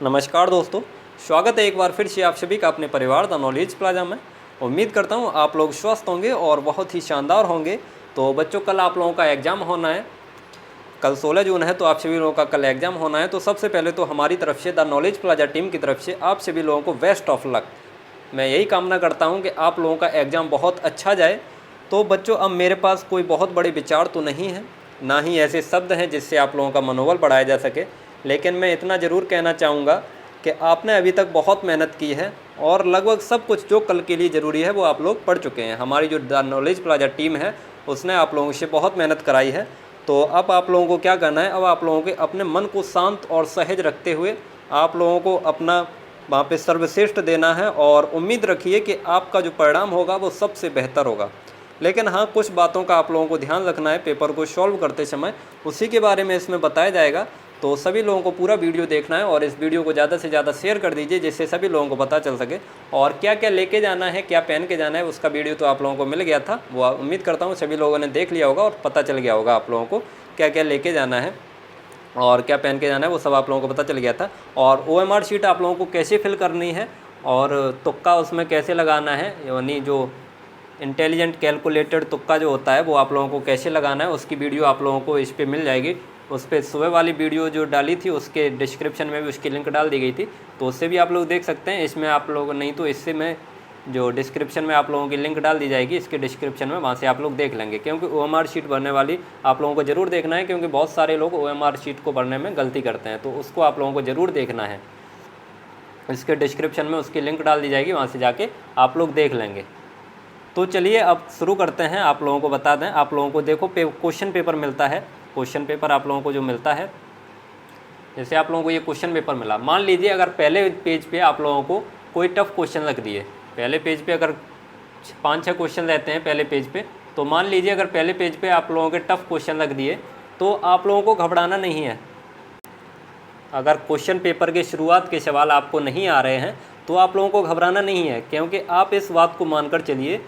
नमस्कार दोस्तों, स्वागत है एक बार फिर से आप सभी का अपने परिवार द नॉलेज प्लाजा में। उम्मीद करता हूँ आप लोग स्वस्थ होंगे और बहुत ही शानदार होंगे। तो बच्चों, कल आप लोगों का एग्ज़ाम होना है। कल 16 जून है, तो आप सभी लोगों का कल एग्ज़ाम होना है। तो सबसे पहले तो हमारी तरफ से द नॉलेज प्लाजा टीम की तरफ से आप सभी लोगों को बेस्ट ऑफ लक। मैं यही कामना करता हूँ कि आप लोगों का एग्ज़ाम बहुत अच्छा जाए। तो बच्चों, अब मेरे पास कोई बहुत बड़े विचार तो नहीं है, ना ही ऐसे शब्द हैं जिससे आप लोगों का मनोबल बढ़ाया जा सके, लेकिन मैं इतना ज़रूर कहना चाहूँगा कि आपने अभी तक बहुत मेहनत की है और लगभग सब कुछ जो कल के लिए ज़रूरी है वो आप लोग पढ़ चुके हैं। हमारी जो द नॉलेज प्लाजा टीम है उसने आप लोगों से बहुत मेहनत कराई है। तो अब आप लोगों को क्या करना है, अब आप लोगों के अपने मन को शांत और सहज रखते हुए आप लोगों को अपना वहाँ पे सर्वश्रेष्ठ देना है और उम्मीद रखिए कि आपका जो परिणाम होगा वो सबसे बेहतर होगा। लेकिन हाँ, कुछ बातों का आप लोगों को ध्यान रखना है पेपर को सॉल्व करते समय, उसी के बारे में इसमें बताया जाएगा। तो सभी लोगों को पूरा वीडियो देखना है और इस वीडियो को ज़्यादा से ज़्यादा शेयर कर दीजिए जिससे सभी लोगों को पता चल सके। और क्या क्या लेके जाना है, क्या पहन के जाना है, उसका वीडियो तो आप लोगों को मिल गया था। वो उम्मीद करता हूँ सभी लोगों ने देख लिया होगा और पता चल गया होगा आप लोगों को क्या क्या लेके जाना है और क्या पहन के जाना है, वो सब आप लोगों को पता चल गया था। और OMR शीट आप लोगों को कैसे फिल करनी है और तुक्का उसमें कैसे लगाना है, यानी जो इंटेलिजेंट कैलकुलेटेड तुक्का जो होता है वो आप लोगों को कैसे लगाना है, उसकी वीडियो आप लोगों को इस पर मिल जाएगी। उस पर सुबह वाली वीडियो जो डाली थी उसके डिस्क्रिप्शन में भी उसकी लिंक डाल दी गई थी, तो उससे भी आप लोग देख सकते हैं। इसमें आप लोग नहीं तो इससे मैं जो डिस्क्रिप्शन में आप लोगों की लिंक डाल दी जाएगी इसके डिस्क्रिप्शन में, वहाँ से आप लोग देख लेंगे। क्योंकि OMR शीट भरने वाली आप लोगों को ज़रूर देखना है, क्योंकि बहुत सारे लोग OMR शीट को भरने में गलती करते हैं, तो उसको आप लोगों को ज़रूर देखना है। इसके डिस्क्रिप्शन में उसकी लिंक डाल दी जाएगी, वहाँ से जाके आप लोग देख लेंगे। तो चलिए अब शुरू करते हैं। आप लोगों को बता दें, आप लोगों को देखो क्वेश्चन पेपर मिलता है। क्वेश्चन पेपर आप लोगों को जो मिलता है, जैसे आप लोगों को ये क्वेश्चन पेपर मिला, मान लीजिए अगर पहले पेज पे आप लोगों को कोई टफ क्वेश्चन रख दिए, पहले पेज पे अगर 5-6 क्वेश्चन रहते हैं पहले पेज पे, तो मान लीजिए अगर पहले पेज पे आप लोगों के टफ क्वेश्चन रख दिए तो आप लोगों को घबराना नहीं है। अगर क्वेश्चन पेपर के शुरुआत के सवाल आपको नहीं आ रहे हैं तो आप लोगों को घबराना नहीं है, क्योंकि आप इस बात को मानकर चलिए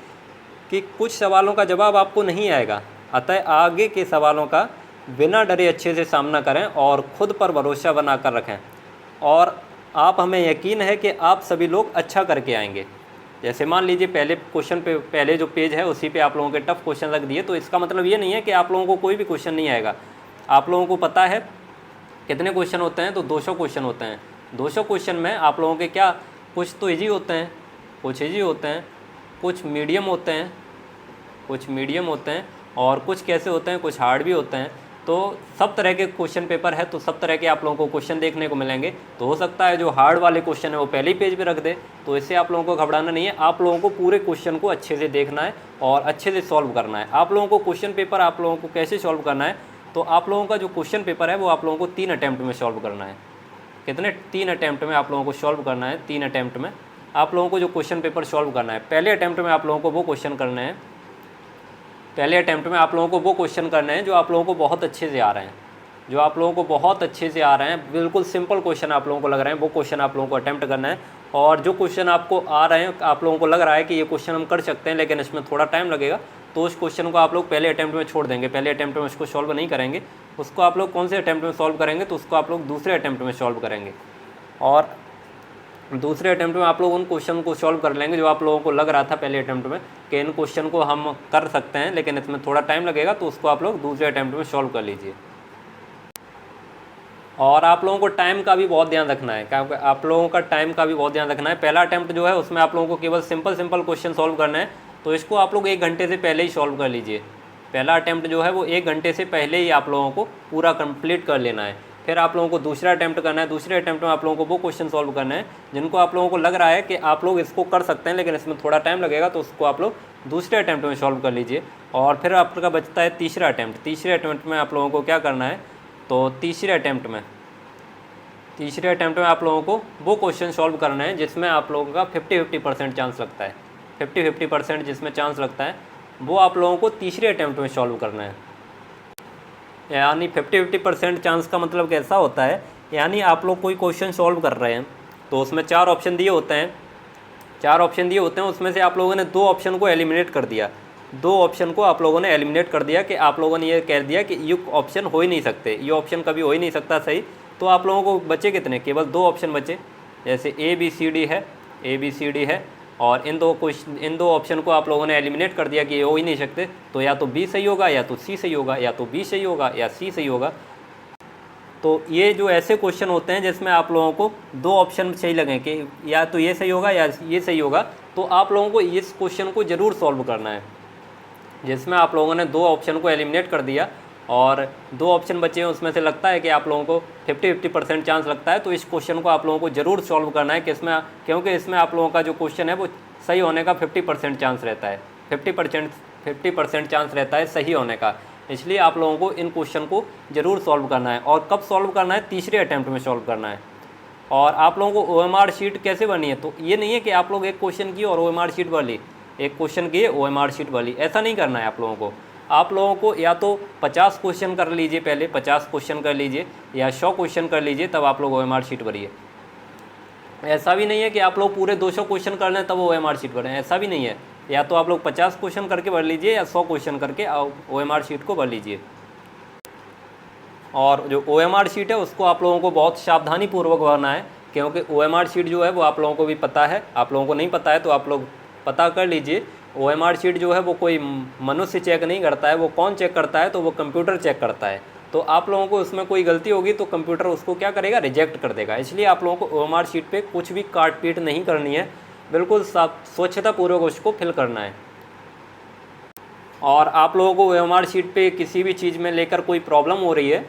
कि कुछ सवालों का जवाब आपको नहीं आएगा। अतः आगे के सवालों का बिना डरे अच्छे से सामना करें और ख़ुद पर भरोसा बनाकर रखें, और आप हमें यकीन है कि आप सभी लोग अच्छा करके आएंगे। जैसे मान लीजिए पहले क्वेश्चन पे पहले जो पेज है उसी पे आप लोगों के टफ क्वेश्चन रख दिए, तो इसका मतलब ये नहीं है कि आप लोगों को कोई भी क्वेश्चन नहीं आएगा। आप लोगों को पता है कितने क्वेश्चन होते हैं, तो 200 क्वेश्चन होते हैं। 200 क्वेश्चन में आप लोगों के क्या कुछ तो ईजी होते हैं, कुछ ईजी होते हैं, कुछ मीडियम होते हैं, कुछ मीडियम होते हैं, और कुछ कैसे होते हैं, कुछ हार्ड भी होते हैं। तो सब तरह के क्वेश्चन पेपर है, तो सब तरह के आप लोगों को क्वेश्चन देखने को मिलेंगे। तो हो सकता है जो हार्ड वाले क्वेश्चन है वो पहले ही पेज पे रख दे, तो इससे आप लोगों को घबराना नहीं है। आप लोगों को पूरे क्वेश्चन को अच्छे से देखना है और अच्छे से सॉल्व करना है। आप लोगों को क्वेश्चन पेपर आप लोगों को कैसे सॉल्व करना है, तो आप लोगों का जो क्वेश्चन पेपर है वो आप लोगों को 3 अटैम्प्ट में सॉल्व करना है। कितने? 3 अटैम्प्ट में आप लोगों को सॉल्व करना है। 3 अटैम्प्ट में आप लोगों को जो क्वेश्चन पेपर सॉल्व करना है, पहले अटैम्प्ट में आप लोगों को वो क्वेश्चन करने हैं, पहले अटैम्प्ट में आप लोगों को वो क्वेश्चन करने हैं जो आप लोगों को बहुत अच्छे से आ रहे हैं, जो आप लोगों को बहुत अच्छे से आ रहे हैं, बिल्कुल सिंपल क्वेश्चन आप लोगों को लग रहे हैं, वो क्वेश्चन आप लोगों को अटैम्प्ट करना है। और जो क्वेश्चन आपको आ रहे हैं, आप लोगों को लग रहा है कि ये क्वेश्चन हम कर सकते हैं लेकिन इसमें थोड़ा टाइम लगेगा, तो उस क्वेश्चन को आप लोग पहले अटैम्प्ट में छोड़ देंगे, पहले अटैम्प्ट में उसको सॉल्व नहीं करेंगे। उसको आप लोग कौन से अटैम्प्ट में सॉल्व करेंगे, तो उसको आप लोग दूसरे अटैम्प्ट में सॉल्व करेंगे। और दूसरे अटैम्प्ट में आप लोग उन क्वेश्चन को सॉल्व कर लेंगे जो आप लोगों को लग रहा था पहले अटैम्प्ट में कि इन क्वेश्चन को हम कर सकते हैं लेकिन इसमें थोड़ा टाइम लगेगा, तो उसको आप लोग दूसरे अटैम्प्ट में सॉल्व कर लीजिए। और आप लोगों को टाइम का भी बहुत ध्यान रखना है, क्योंकि आप लोगों का टाइम का भी बहुत ध्यान रखना है। पहला अटैम्प्ट जो है उसमें आप लोगों को केवल सिंपल क्वेश्चन सॉल्व करना है, तो इसको आप लोग 1 घंटे से पहले ही सॉल्व कर लीजिए। पहला अटैम्प्ट जो है वो 1 घंटे से पहले ही आप लोगों को पूरा कंप्लीट कर लेना है। फिर आप लोगों को दूसरा अटैम्प्ट करना है। दूसरे अटैम्प्ट में आप लोगों को वो क्वेश्चन सॉल्व करना है जिनको आप लोगों को लग रहा है कि आप लोग इसको कर सकते हैं लेकिन इसमें थोड़ा टाइम लगेगा, तो उसको आप लोग दूसरे अटैम्प्ट में सॉल्व कर लीजिए। और फिर आपका बचता है तीसरा अटैम्प्ट। तीसरे अटैम्प्ट में आप लोगों को क्या करना है, तो तीसरे अटैम्प्ट में आप लोगों को वो क्वेश्चन सॉल्व करना है जिसमें आप लोगों का 50-50% चांस लगता है। 50-50% जिसमें चांस लगता है वो आप लोगों को तीसरे अटैम्प्ट में सॉल्व करना है। यानी 50-50% चांस का मतलब कैसा होता है, यानी आप लोग कोई क्वेश्चन सॉल्व कर रहे हैं तो उसमें 4 ऑप्शन दिए होते हैं, 4 ऑप्शन दिए होते हैं, उसमें से आप लोगों ने 2 ऑप्शन को एलिमिनेट कर दिया। 2 ऑप्शन को आप लोगों ने एलिमिनेट कर दिया कि आप लोगों ने ये कह दिया कि ये ऑप्शन हो ही नहीं सकते, ये ऑप्शन कभी हो ही नहीं सकता सही, तो आप लोगों को बचे कितने, केवल 2 ऑप्शन बचे। जैसे ABCD है, ABCD है, और इन दो ऑप्शन को आप लोगों ने एलिमिनेट कर दिया कि ये हो ही नहीं सकते, तो या तो B सही होगा, या तो C सही होगा, या तो B सही होगा, या C सही होगा। तो ये जो ऐसे क्वेश्चन होते हैं जिसमें आप लोगों को 2 ऑप्शन सही लगें कि या तो ये सही होगा या ये सही होगा, तो आप लोगों को इस क्वेश्चन को ज़रूर सॉल्व करना है। जिसमें आप लोगों ने 2 ऑप्शन को एलिमिनेट कर दिया और 2 ऑप्शन बचे हैं, उसमें से लगता है कि आप लोगों को 50-50% चांस लगता है, तो इस क्वेश्चन को आप लोगों को ज़रूर सॉल्व करना है क्योंकि इसमें आप लोगों का जो क्वेश्चन है वो सही होने का 50% चांस रहता है, 50% चांस रहता है सही होने का। इसलिए आप लोगों को इन क्वेश्चन को ज़रूर सॉल्व करना है। और कब सॉल्व करना है, तीसरे अटैम्प्ट में सॉल्व करना है। और आप लोगों को OMR शीट कैसे बनी है, तो ये नहीं है कि आप लोग एक क्वेश्चन की और OMR शीट वाली, एक क्वेश्चन की OMR शीट वाली, ऐसा नहीं करना है आप लोगों को। आप लोगों को या तो 50 क्वेश्चन कर लीजिए, पहले 50 क्वेश्चन कर लीजिए, या 100 क्वेश्चन कर लीजिए, तब आप लोग OMR शीट भरिए। ऐसा भी नहीं है कि आप लोग पूरे 200 क्वेश्चन कर लें तब OMR शीट भरें, ऐसा भी नहीं है। या तो आप लोग 50 क्वेश्चन करके भर लीजिए या 100 क्वेश्चन करके OMR शीट को भर लीजिए। और जो OMR शीट है उसको आप लोगों को बहुत सावधानी पूर्वक भरना है, क्योंकि OMR शीट जो है वो आप लोगों को भी पता है, आप लोगों को नहीं पता है तो आप लोग पता कर लीजिए। OMR शीट जो है वो कोई मनुष्य चेक नहीं करता है, वो कौन चेक करता है, तो वो कंप्यूटर चेक करता है। तो आप लोगों को उसमें कोई गलती होगी तो कंप्यूटर उसको क्या करेगा, रिजेक्ट कर देगा। इसलिए आप लोगों को OMR शीट पे कुछ भी काट पीट नहीं करनी है, बिल्कुल स्वच्छतापूर्वक उसको फिल करना है। और आप लोगों को OMR शीट पे किसी भी चीज़ में लेकर कोई प्रॉब्लम हो रही है,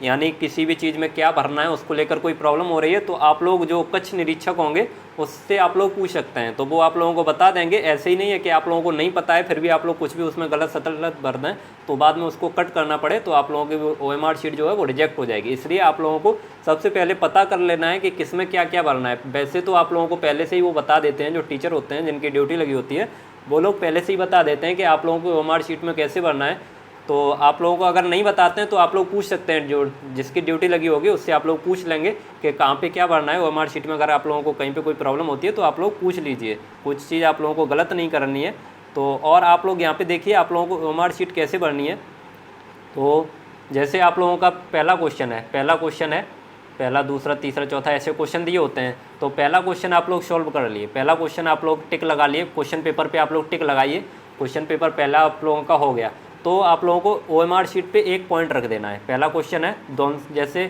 यानी किसी भी चीज़ में क्या भरना है उसको लेकर कोई प्रॉब्लम हो रही है, तो आप लोग जो कक्ष निरीक्षक होंगे उससे आप लोग पूछ सकते हैं, तो वो आप लोगों को बता देंगे। ऐसे ही नहीं है कि आप लोगों को नहीं पता है फिर भी आप लोग कुछ भी उसमें गलत सतलत भर दें तो बाद में उसको कट करना पड़े, तो आप लोगों की OMR शीट जो है वो रिजेक्ट हो जाएगी। इसलिए आप लोगों को सबसे पहले पता कर लेना है कि किसमें क्या क्या भरना है। वैसे तो आप लोगों को पहले से ही वो बता देते हैं, जो टीचर होते हैं जिनकी ड्यूटी लगी होती है वो लोग पहले से ही बता देते हैं कि आप लोगों को OMR शीट में कैसे भरना है। तो आप लोगों को अगर नहीं बताते हैं तो आप लोग पूछ सकते हैं, जो जिसकी ड्यूटी लगी होगी उससे आप लोग पूछ लेंगे कि कहाँ पे क्या भरना है OMR शीट में। अगर आप लोगों को कहीं पे कोई प्रॉब्लम होती है तो आप लोग पूछ लीजिए, कुछ चीज़ आप लोगों को गलत नहीं करनी है। तो और आप लोग यहाँ पे देखिए आप लोगों को OMR शीट कैसे भरनी है। तो जैसे आप लोगों का पहला क्वेश्चन है, पहला दूसरा तीसरा चौथा ऐसे क्वेश्चन दिए होते हैं, तो पहला क्वेश्चन आप लोग सॉल्व कर लिए, पहला क्वेश्चन आप लोग टिक लगा लिए, क्वेश्चन पेपर पे आप लोग टिक लगाइए, क्वेश्चन पेपर पहला आप लोगों का हो गया। तो आप लोगों को OMR शीट पे 1 पॉइंट रख देना है। पहला क्वेश्चन है दोनों, जैसे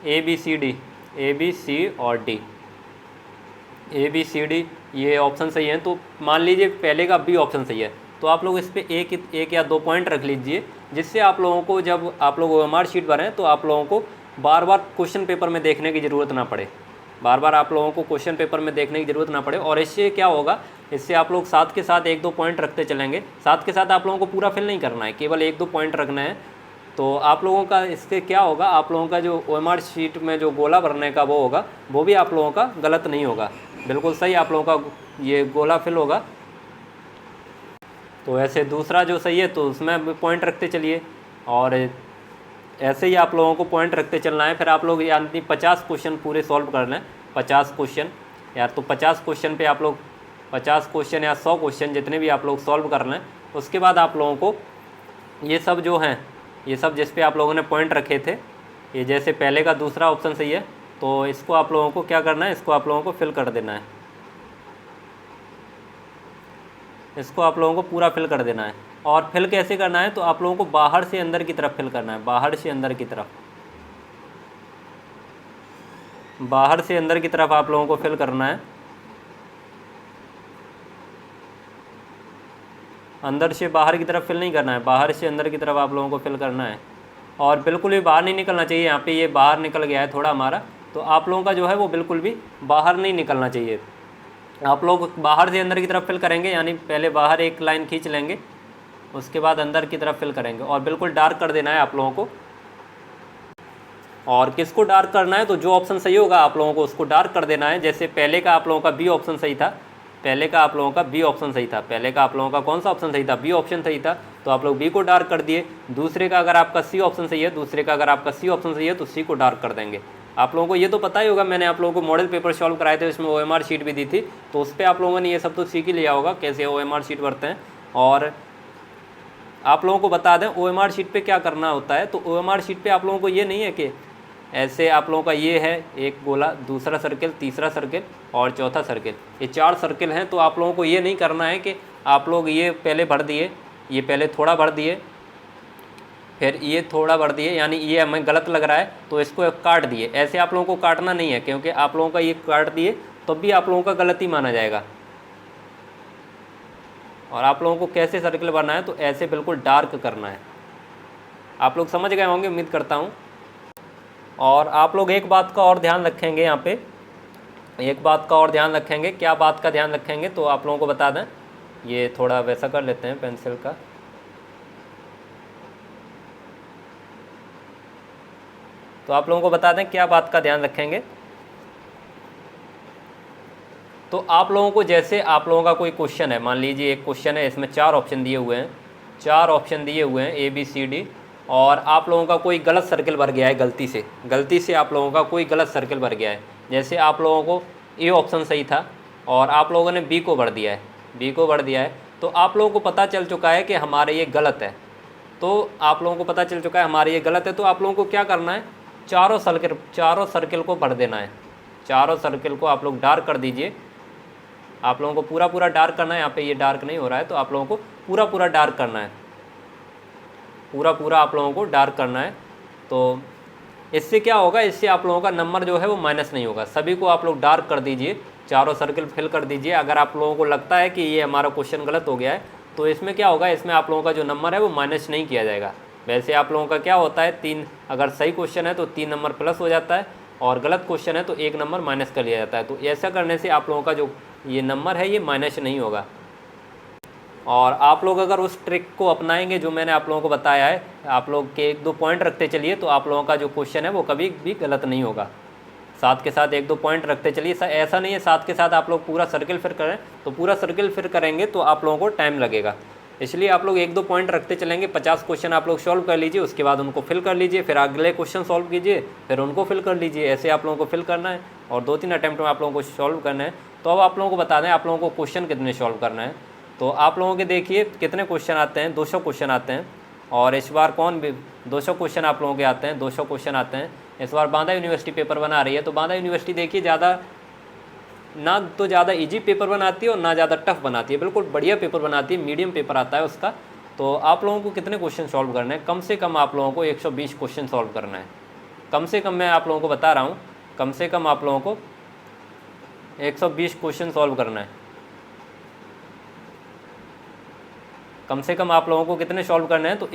ABCD, ABC और D, ABCD ये ऑप्शन सही है, तो मान लीजिए पहले का B ऑप्शन सही है, तो आप लोग इस पर एक या 2 पॉइंट रख लीजिए, जिससे आप लोगों को जब आप लोग OMR शीट भरें तो आप लोगों को बार बार क्वेश्चन पेपर में देखने की ज़रूरत ना पड़े, बार बार आप लोगों को क्वेश्चन पेपर में देखने की ज़रूरत ना पड़े। और इससे क्या होगा, इससे आप लोग साथ के साथ 1-2 पॉइंट रखते चलेंगे, साथ के साथ आप लोगों को पूरा फिल नहीं करना है, केवल 1-2 पॉइंट रखना है। तो आप लोगों का इससे क्या होगा, आप लोगों का जो OMR शीट में जो गोला भरने का वो होगा वो भी आप लोगों का गलत नहीं होगा, बिल्कुल सही आप लोगों का ये गोला फिल होगा। तो ऐसे दूसरा जो सही है तो उसमें पॉइंट रखते चलिए, और ऐसे ही आप लोगों को पॉइंट रखते चलना है। फिर आप लोग यानी 50 क्वेश्चन पूरे सॉल्व कर लें, 50 क्वेश्चन यार, तो 50 क्वेश्चन पे आप लोग 50 क्वेश्चन या 100 क्वेश्चन जितने भी आप लोग सॉल्व कर लें। उसके बाद आप लोगों को ये सब जो हैं, ये सब जिस पे आप लोगों ने पॉइंट रखे थे, ये जैसे पहले का दूसरा ऑप्शन सही है, तो इसको आप लोगों को क्या करना है, इसको आप लोगों को फिल कर देना है, इसको आप लोगों को पूरा फिल कर देना है। और फिल कैसे करना है, तो आप लोगों को बाहर से अंदर की तरफ फिल करना है, बाहर से अंदर की तरफ, बाहर से अंदर की तरफ आप लोगों को फिल करना है, अंदर से बाहर की तरफ फिल नहीं करना है, बाहर से अंदर की तरफ आप लोगों को फिल करना है। और बिल्कुल भी बाहर नहीं निकलना चाहिए, यहाँ पे ये बाहर निकल गया है थोड़ा हमारा, तो आप लोगों का जो है वो बिल्कुल भी बाहर नहीं निकलना चाहिए। आप लोग बाहर से अंदर की तरफ फिल करेंगे, यानी पहले बाहर एक लाइन खींच लेंगे, उसके बाद अंदर की तरफ फिल करेंगे, और बिल्कुल डार्क कर देना है आप लोगों को। और किसको डार्क करना है, तो जो ऑप्शन सही होगा आप लोगों को उसको डार्क कर देना है। जैसे पहले का आप लोगों का बी ऑप्शन सही था, पहले का आप लोगों का बी ऑप्शन सही था, पहले का आप लोगों का कौन सा ऑप्शन सही था, बी ऑप्शन सही था, तो आप लोग बी को डार्क कर दिए। दूसरे का अगर आपका सी ऑप्शन सही है, दूसरे का अगर आपका सी ऑप्शन सही है तो सी को डार्क कर देंगे। आप लोगों को ये तो पता ही होगा, मैंने आप लोगों को मॉडल पेपर सॉल्व कराए थे, उसमें OMR शीट भी दी थी, तो उस पर आप लोगों ने ये सब तो सीख ही लिया होगा कैसे OMR शीट भरते हैं। और आप लोगों को बता दें OMR शीट पे क्या करना होता है, तो OMR शीट पे आप लोगों को ये नहीं है कि ऐसे आप लोगों का ये है एक गोला, दूसरा सर्किल, तीसरा सर्किल और चौथा सर्किल, ये 4 सर्किल हैं। तो आप लोगों को ये नहीं करना है कि आप लोग ये पहले भर दिए, ये पहले थोड़ा भर दिए, फिर ये थोड़ा भर दिए, यानी ये हमें गलत लग रहा है तो इसको काट दिए। ऐसे आप लोगों को काटना नहीं है, क्योंकि आप लोगों का ये काट दिए तो भी आप लोगों का गलत ही माना जाएगा। और आप लोगों को कैसे सर्किल बनाना है, तो ऐसे बिल्कुल डार्क करना है। आप लोग समझ गए होंगे, उम्मीद करता हूँ। और आप लोग एक बात का और ध्यान रखेंगे, यहाँ पे एक बात का और ध्यान रखेंगे। क्या बात का ध्यान रखेंगे, तो आप लोगों को बता दें, ये थोड़ा वैसा कर लेते हैं पेंसिल का। तो आप लोगों को बता दें क्या बात का ध्यान रखेंगे। तो आप लोगों को, जैसे आप लोगों का कोई क्वेश्चन है, मान लीजिए एक क्वेश्चन है, इसमें 4 ऑप्शन दिए हुए हैं, 4 ऑप्शन दिए हुए हैं ABCD, और आप लोगों का कोई गलत सर्किल भर गया है गलती से आप लोगों का कोई गलत सर्किल भर गया है। जैसे आप लोगों को ए ऑप्शन सही था और आप लोगों ने बी को भर दिया है, तो आप लोगों को पता चल चुका है कि हमारे ये गलत है। तो आप लोगों को पता चल चुका है हमारे ये गलत है, तो आप लोगों को क्या करना है, चारों सर्किल को भर देना है। चारों सर्किल को आप लोग डार्क कर दीजिए। आप लोगों को पूरा डार्क करना है। यहाँ पे ये डार्क नहीं हो रहा है, तो आप लोगों को पूरा डार्क करना है, पूरा आप लोगों को डार्क करना है। तो इससे क्या होगा, इससे आप लोगों का नंबर जो है वो माइनस नहीं होगा। सभी को आप लोग डार्क कर दीजिए, चारों सर्किल फिल कर दीजिए। अगर आप लोगों को लगता है कि ये हमारा क्वेश्चन गलत हो गया है, तो इसमें क्या होगा, इसमें आप लोगों का जो नंबर है वो माइनस नहीं किया जाएगा। वैसे आप लोगों का क्या होता है, 3, अगर सही क्वेश्चन है तो 3 नंबर प्लस हो जाता है, और गलत क्वेश्चन है तो 1 नंबर माइनस कर लिया जाता है। तो ऐसा करने से आप लोगों का जो ये नंबर है ये माइनस नहीं होगा। और आप लोग अगर उस ट्रिक को अपनाएंगे जो मैंने आप लोगों को बताया है, आप लोग के 1-2 पॉइंट रखते चलिए, तो आप लोगों का जो क्वेश्चन है वो कभी भी गलत नहीं होगा। साथ के साथ 1-2 पॉइंट रखते चलिए। ऐसा नहीं है साथ के साथ आप लोग पूरा सर्किल फिर करें, तो पूरा सर्किल फिर करेंगे तो आप लोगों को टाइम लगेगा। इसलिए आप लोग 1-2 पॉइंट रखते चलेंगे। 50 क्वेश्चन आप लोग सॉल्व कर लीजिए, उसके बाद उनको फिल कर लीजिए, फिर अगले क्वेश्चन सॉल्व कीजिए, फिर उनको फिल कर लीजिए। ऐसे आप लोगों को फिल करना है और 2-3 अटैम्प्ट में आप लोगों को सॉल्व करना है। तो अब आप लोगों को बता दें आप लोगों को क्वेश्चन कितने सॉल्व करना है। तो आप लोगों के देखिए कितने क्वेश्चन आते हैं, 200 क्वेश्चन आते हैं। और इस बार 200 क्वेश्चन आप लोगों के आते हैं, 200 क्वेश्चन आते हैं। इस बार बांदा यूनिवर्सिटी पेपर बना रही है, तो बांदा यूनिवर्सिटी देखिए ज़्यादा इजी पेपर बनाती है और ना ज़्यादा टफ बनाती है, बिल्कुल बढ़िया पेपर बनाती है, मीडियम पेपर आता है उसका। तो आप लोगों को कितने क्वेश्चन सॉल्व करने हैं, कम से कम आप लोगों को 120 क्वेश्चन सॉल्व करना है। कम से कम मैं आप लोगों को बता रहा हूँ, कम से कम आप लोगों को 120 क्वेश्चन सॉल्व करना है। कम से कम आप लोगों को कितने सॉल्व करने हैं, तो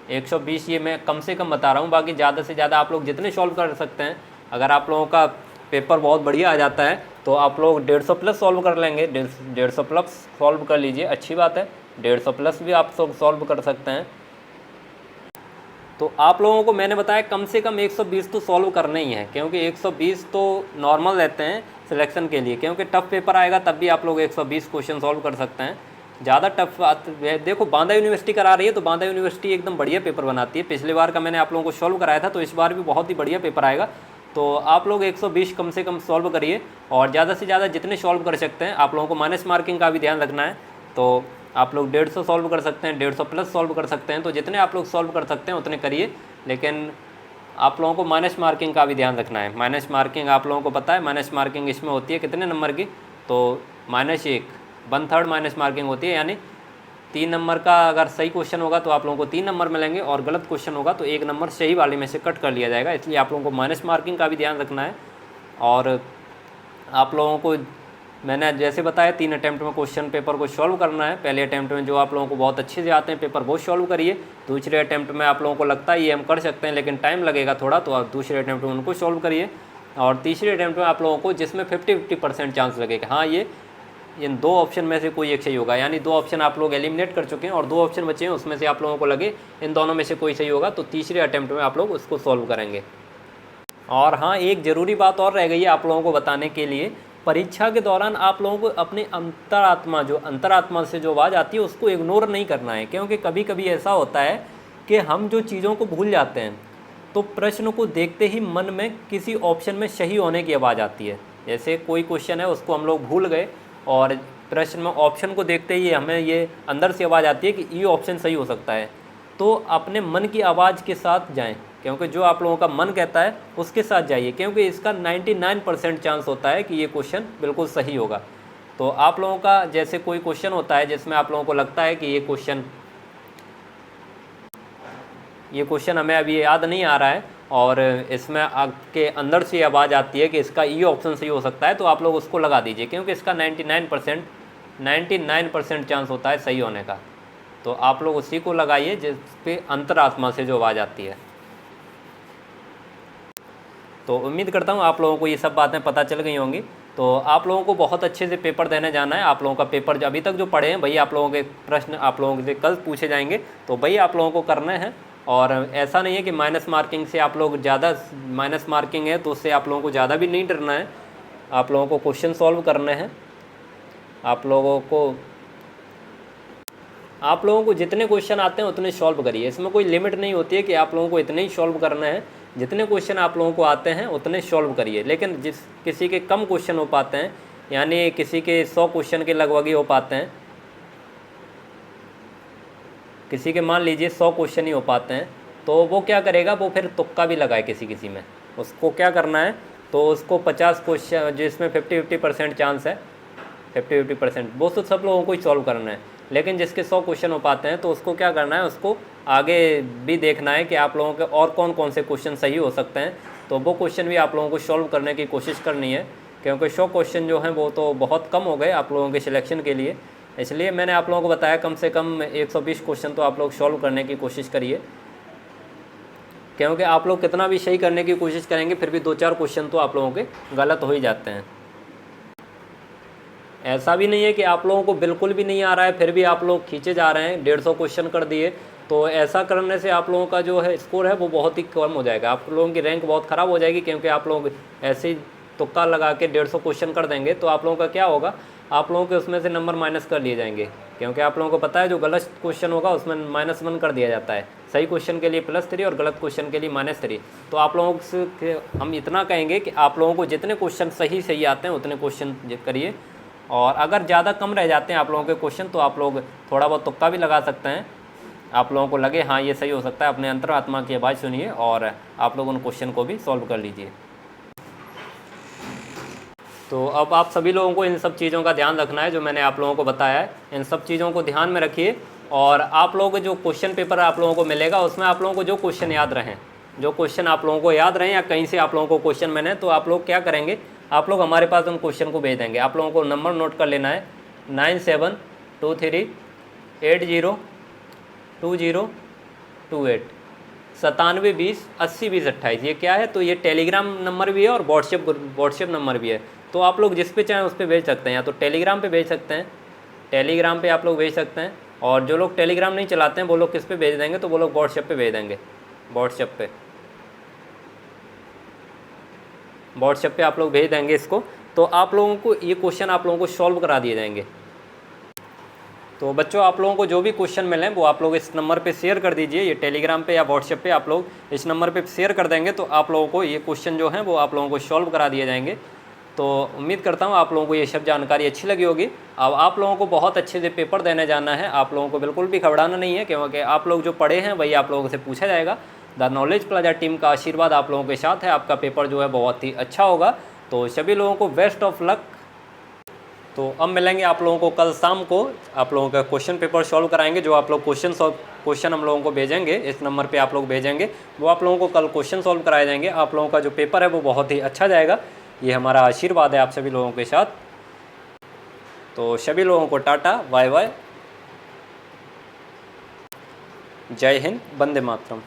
120 ये मैं कम से कम बता रहा हूँ। बाकी ज़्यादा से ज़्यादा आप लोग जितने सॉल्व कर सकते हैं। अगर आप लोगों का पेपर बहुत बढ़िया आ जाता है तो आप लोग 150 प्लस सॉल्व कर लेंगे। 150 प्लस सॉल्व कर लीजिए, अच्छी बात है। 150 प्लस भी आप सॉल्व कर सकते हैं। तो आप लोगों को मैंने बताया कम से कम 120 तो सॉल्व करने ही है, क्योंकि 120 तो नॉर्मल रहते हैं सिलेक्शन के लिए, क्योंकि टफ पेपर आएगा तब भी आप लोग 120 क्वेश्चन सॉल्व कर सकते हैं। ज़्यादा टफ देखो बांदा यूनिवर्सिटी करा रही है, तो बांदा यूनिवर्सिटी एकदम बढ़िया पेपर बनाती है। पिछले बार का मैंने आप लोगों को सॉल्व कराया था, तो इस बार भी बहुत ही बढ़िया पेपर आएगा। तो आप लोग 120 कम से कम सॉल्व करिए, और ज़्यादा से ज़्यादा जितने सॉल्व कर सकते हैं। आप लोगों को माइनस मार्किंग का भी ध्यान रखना है, तो आप लोग 150 सॉल्व कर सकते हैं, 150 प्लस सॉल्व कर सकते हैं। तो जितने आप लोग सॉल्व कर सकते हैं उतने करिए, लेकिन आप लोगों को माइनस मार्किंग का भी ध्यान रखना है। माइनस मार्किंग आप लोगों को पता है, माइनस मार्किंग इसमें होती है कितने नंबर की, तो -1 1/3 माइनस मार्किंग होती है। यानी 3 नंबर का अगर सही क्वेश्चन होगा तो आप लोगों को 3 नंबर मिलेंगे, और गलत क्वेश्चन होगा तो 1 नंबर सही वाले में से कट कर लिया जाएगा। इसलिए आप लोगों को माइनस मार्किंग का भी ध्यान रखना है। और आप लोगों को मैंने जैसे बताया 3 अटैम्प्ट में क्वेश्चन पेपर को सॉल्व करना है। पहले अटैम्प्ट में जो आप लोगों को बहुत अच्छे से आते हैं पेपर वो सॉल्व करिए। दूसरे अटैम्प्ट में आप लोगों को लगता है ये हम कर सकते हैं लेकिन टाइम लगेगा थोड़ा, तो आप दूसरे अटैम्प्ट में उनको सॉल्व करिए। और तीसरे अटैम्प्ट में आप लोगों को जिसमें 50-50% चांस लगेगा, हाँ ये इन 2 ऑप्शन में से कोई एक सही होगा। यानी 2 ऑप्शन आप लोग एलिमिनेट कर चुके हैं और 2 ऑप्शन बचे हैं, उसमें से आप लोगों को लगे इन दोनों में से कोई सही होगा, तो तीसरे अटैम्प्ट में आप लोग उसको सॉल्व करेंगे। और हाँ, एक ज़रूरी बात और रह गई है आप लोगों को बताने के लिए। परीक्षा के दौरान आप लोगों को अपने अंतरात्मा से जो आवाज़ आती है उसको इग्नोर नहीं करना है, क्योंकि कभी कभी ऐसा होता है कि हम जो चीज़ों को भूल जाते हैं, तो प्रश्न को देखते ही मन में किसी ऑप्शन में सही होने की आवाज़ आती है। जैसे कोई क्वेश्चन है उसको हम लोग भूल गए, और प्रश्न में ऑप्शन को देखते ही हमें ये अंदर से आवाज़ आती है कि ये ऑप्शन सही हो सकता है। तो अपने मन की आवाज़ के साथ जाएं, क्योंकि जो आप लोगों का मन कहता है उसके साथ जाइए, क्योंकि इसका 99% चांस होता है कि ये क्वेश्चन बिल्कुल सही होगा। तो आप लोगों का जैसे कोई क्वेश्चन होता है जिसमें आप लोगों को लगता है कि ये क्वेश्चन हमें अभी याद नहीं आ रहा है और इसमें आपके अंदर से आवाज़ आती है कि इसका ये ऑप्शन सही हो सकता है, तो आप लोग उसको लगा दीजिए, क्योंकि इसका 99% चांस होता है सही होने का। तो आप लोग उसी को लगाइए जिस पे अंतरात्मा से जो आवाज़ आती है। तो उम्मीद करता हूँ आप लोगों को ये सब बातें पता चल गई होंगी। तो आप लोगों को बहुत अच्छे से पेपर देने जाना है। आप लोगों का पेपर अभी तक जो पढ़े हैं वही आप लोगों के प्रश्न आप लोगों से कल पूछे जाएंगे, तो वही आप लोगों को करने हैं। और ऐसा नहीं है कि माइनस मार्किंग से आप लोग ज़्यादा, माइनस मार्किंग है तो उससे आप लोगों को ज़्यादा भी नहीं डरना है। आप लोगों को क्वेश्चन सॉल्व करने हैं। आप लोगों को जितने क्वेश्चन आते हैं उतने सॉल्व करिए। इसमें कोई लिमिट नहीं होती है कि आप लोगों को इतने ही सॉल्व करना है। जितने क्वेश्चन आप लोगों को आते हैं उतने सॉल्व करिए। लेकिन किसी के कम क्वेश्चन हो पाते हैं, यानी किसी के 100 क्वेश्चन के लगभग ही हो पाते हैं, किसी के मान लीजिए 100 क्वेश्चन ही हो पाते हैं, तो वो क्या करेगा, वो फिर तुक्का भी लगाए किसी में। उसको क्या करना है, तो उसको 50 क्वेश्चन जिसमें 50-50% चांस है, 50-50% वो तो सब लोगों को ही सॉल्व करना है। लेकिन जिसके 100 क्वेश्चन हो पाते हैं तो उसको क्या करना है, उसको आगे भी देखना है कि आप लोगों के और कौन कौन से क्वेश्चन सही हो सकते हैं। तो वो क्वेश्चन भी आप लोगों को सॉल्व करने की कोशिश करनी है, क्योंकि 100 क्वेश्चन जो हैं वो तो बहुत कम हो गए आप लोगों के सिलेक्शन के लिए। इसलिए मैंने आप लोगों को बताया कम से कम 120 क्वेश्चन तो आप लोग सॉल्व करने की कोशिश करिए, क्योंकि आप लोग कितना भी सही करने की कोशिश करेंगे फिर भी 2-4 क्वेश्चन तो आप लोगों के गलत हो ही जाते हैं। ऐसा भी नहीं है कि आप लोगों को बिल्कुल भी नहीं आ रहा है फिर भी आप लोग खींचे जा रहे हैं, 150 क्वेश्चन कर दिए, तो ऐसा करने से आप लोगों का जो है स्कोर है वो बहुत ही कम हो जाएगा। आप लोगों की रैंक बहुत ख़राब हो जाएगी, क्योंकि आप लोग ऐसे ही तुक्का लगा के 150 क्वेश्चन कर देंगे तो आप लोगों का क्या होगा, आप लोगों के उसमें से नंबर माइनस कर लिए जाएंगे। क्योंकि आप लोगों को पता है जो गलत क्वेश्चन होगा उसमें -1 कर दिया जाता है, सही क्वेश्चन के लिए +3 और गलत क्वेश्चन के लिए -3। तो आप लोगों से हम इतना कहेंगे कि आप लोगों को जितने क्वेश्चन सही आते हैं उतने क्वेश्चन करिए, और अगर ज़्यादा कम रह जाते हैं आप लोगों के क्वेश्चन तो आप लोग थोड़ा बहुत तुक्का भी लगा सकते हैं। आप लोगों को लगे हाँ ये सही हो सकता है, अपने अंतरात्मा की आवाज़ सुनिए और आप लोग उन क्वेश्चन को भी सॉल्व कर लीजिए। तो अब आप सभी लोगों को इन सब चीज़ों का ध्यान रखना है जो मैंने आप लोगों को बताया है। इन सब चीज़ों को ध्यान में रखिए, और आप लोगों को जो क्वेश्चन पेपर आप लोगों को मिलेगा उसमें आप लोगों को जो क्वेश्चन याद रहें, जो क्वेश्चन आप लोगों को याद रहें या कहीं से आप लोगों को क्वेश्चन मिले, तो आप लोग क्या करेंगे, आप लोग हमारे पास उन क्वेश्चन को भेज देंगे। आप लोगों को नंबर नोट कर लेना है 9723802028 9720802028। ये क्या है, तो ये टेलीग्राम नंबर भी है और व्हाट्सएप नंबर भी है। तो आप लोग जिस पे चाहें उस पर भेज सकते हैं, या तो टेलीग्राम पे भेज सकते हैं, टेलीग्राम पे आप लोग भेज सकते हैं, और जो लोग टेलीग्राम नहीं चलाते हैं वो लोग किस पे भेज देंगे, तो वो लोग व्हाट्सएप पे भेज देंगे। व्हाट्सएप पे आप लोग भेज देंगे इसको, तो आप लोगों को ये क्वेश्चन आप लोगों को सॉल्व करा दिए जाएंगे। तो बच्चों आप लोगों को जो भी क्वेश्चन मिले वो आप लोग इस नंबर पे शेयर कर दीजिए, ये टेलीग्राम पे या व्हाट्सएप पे आप लोग इस नंबर पे शेयर कर देंगे, तो आप लोगों को ये क्वेश्चन जो हैं वो आप लोगों को सॉल्व करा दिए जाएंगे। तो उम्मीद करता हूँ आप लोगों को ये सब जानकारी अच्छी लगी होगी। अब आप लोगों को बहुत अच्छे से पेपर देने जाना है, आप लोगों को बिल्कुल भी घबराना नहीं है, क्योंकि आप लोग जो पढ़े हैं वही आप लोगों से पूछा जाएगा। द नॉलेज प्लाजा टीम का आशीर्वाद आप लोगों के साथ है, आपका पेपर जो है बहुत ही अच्छा होगा। तो सभी लोगों को बेस्ट ऑफ लक। तो अब मिलेंगे आप लोगों को कल शाम को, आप लोगों का क्वेश्चन पेपर सॉल्व कराएंगे। जो आप लोग क्वेश्चन हम लोगों को भेजेंगे, इस नंबर पे आप लोग भेजेंगे, वो आप लोगों को कल क्वेश्चन सॉल्व कराए जाएंगे। आप लोगों का जो पेपर है वो बहुत ही अच्छा जाएगा, ये हमारा आशीर्वाद है आप सभी लोगों के साथ। तो सभी लोगों को टाटा बाय बाय, जय हिंद, वंदे मातरम।